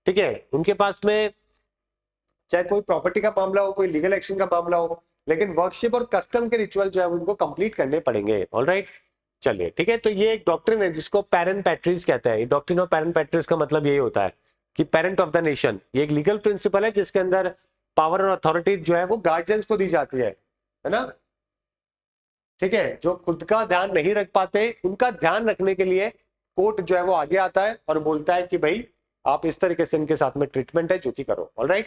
ठीक है, उनके पास में चाहे कोई प्रॉपर्टी का मामला हो, कोई लीगल एक्शन का मामला हो, लेकिन वर्कशिप और कस्टम के रिचुअल जो है उनको कंप्लीट करने पड़ेंगे। ऑलराइट, चलिए ठीक है। तो ये एक डॉक्ट्रिन है जिसको पैरेंट पैट्रिस कहते हैं। डॉक्ट्रिन ऑफ पैरेंट पैट्रिस का मतलब यही होता है कि पेरेंट ऑफ द नेशन, ये एक लीगल प्रिंसिपल है जिसके अंदर पावर और अथॉरिटी जो है वो गार्जियंस को दी जाती है ना। ठीक है, जो खुद का ध्यान नहीं रख पाते उनका ध्यान रखने के लिए कोर्ट जो है वो आगे आता है और बोलता है कि भाई आप इस तरीके से इनके साथ में ट्रीटमेंट है जो कि करो। ऑलराइट,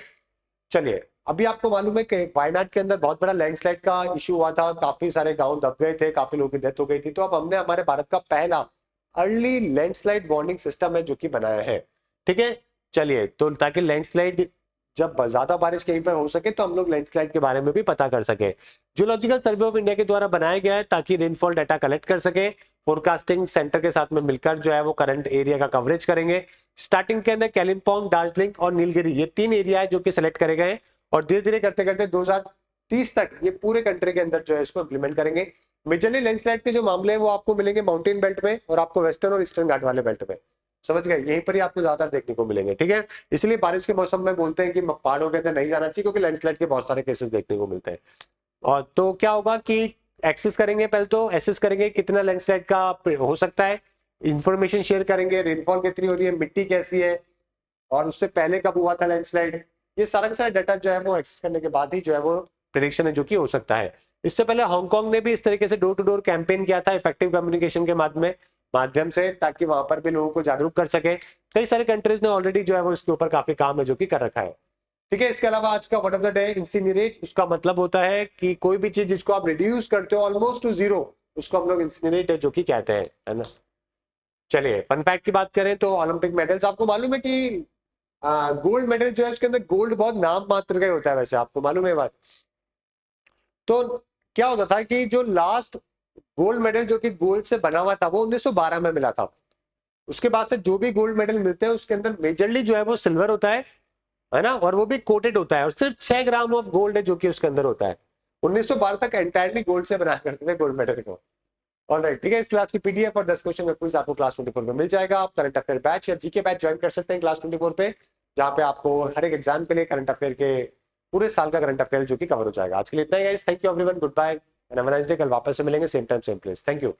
चलिए अभी आपको मालूम है कि वायनाड के अंदर बहुत बड़ा लैंडस्लाइड का इशू हुआ था, काफी सारे गांव दब गए थे, काफी लोगों की डेथ हो गई थी। तो अब हमने हमारे भारत का पहला अर्ली लैंडस्लाइड वार्निंग सिस्टम है जो कि बनाया है। ठीक है, चलिए तो ताकि लैंडस्लाइड जब ज्यादा बारिश कहीं पर हो सके तो हम लोग लैंडस्लाइड के बारे में भी पता कर सके। जियोलॉजिकल सर्वे ऑफ इंडिया के द्वारा बनाया गया है ताकि रेनफॉल डाटा कलेक्ट कर सके। फोरकास्टिंग सेंटर के साथ में मिलकर जो है वो करंट एरिया का कवरेज करेंगे। स्टार्टिंग के अंदर कालिम्पोंग, दार्जिलिंग और नीलगिरी ये 3 एरिया है जो कि सिलेक्ट करे गए और धीरे धीरे करते करते 2030 तक ये पूरे कंट्री के अंदर जो है इसको इंप्लीमेंट करेंगे। मेजरली लैंडस्लाइड के जो मामले हैं वो आपको मिलेंगे माउंटेन बेल्ट में और आपको वेस्टर्न और ईस्टर्न घाट वाले बेल्ट में। समझ गए, यहीं पर ही आपको ज्यादातर देखने को मिलेंगे। ठीक है, इसलिए बारिश के मौसम में बोलते हैं कि पहाड़ों के अंदर नहीं जाना चाहिए क्योंकि लैंडस्लाइड के बहुत सारे केसेस देखने को मिलते हैं। और तो क्या होगा कि एक्सेस करेंगे, पहले तो एसेस करेंगे कितना लैंडस्लाइड का हो सकता है, इंफॉर्मेशन शेयर करेंगे, रेनफॉल कितनी हो रही है, मिट्टी कैसी है और उससे पहले कब हुआ था लैंडस्लाइड। ये सारा का सारा डाटा जो है वो एक्सेस करने के बाद ही जो है वो प्रेडिक्शन है जो कि हो सकता है। इससे पहले हांगकांग ने भी इस तरीके से डोर टू डोर कैंपेन किया था इफेक्टिव कम्युनिकेशन के माध्यम से, ताकि वहां पर भी लोगों को जागरूक कर सके। कई सारे कंट्रीज ने ऑलरेडी जो है वो इसके ऊपर काफी काम है जो कि कर रखा है। ठीक है, इसके अलावा आज का word of the day incinerate, उसका मतलब होता है कि कोई भी चीज जिसको आप रिड्यूस करते हो ऑलमोस्ट टू जीरो उसको हम लोग इंसिनरेट है जो कि कहते हैं, है ना। चलिए फन फैक्ट की बात करें तो ओलंपिक मेडल्स आपको मालूम है कि गोल्ड मेडल जो है उसके अंदर गोल्ड बहुत नाम मात्र का ही होता है, वैसे आपको मालूम है बात। तो क्या होता था कि जो लास्ट गोल्ड मेडल जो कि गोल्ड से बना हुआ था वो 1912 में मिला था। उसके बाद से जो भी गोल्ड मेडल मिलते हैं उसके अंदर मेजरली जो है वो सिल्वर होता है ना, और वो भी कोटेड होता है और सिर्फ 6 ग्राम ऑफ गोल्ड है जो कि उसके अंदर होता है। 1912 तक एंटायरली गोल्ड से बनाया करते थे गोल्ड मेडल को। ऑलराइट, ठीक है, इस क्लास की पीडीएफ और 10 क्वेश्चन का क्विज आपको क्लास 24 में मिल जाएगा। आप करंट अफेयर बैच या जीके बैच ज्वाइन कर सकते हैं क्लास 24 पे, जहां पे आपको हर एक एग्जाम के लिए करंट अफेयर के पूरे साल का करंट अफेयर जो कि कवर हो जाएगा। आज के लिए इतना ही guys, thank you everyone, good bye and have a nice day. कल वापस से मिलेंगे same time same place. Thank you.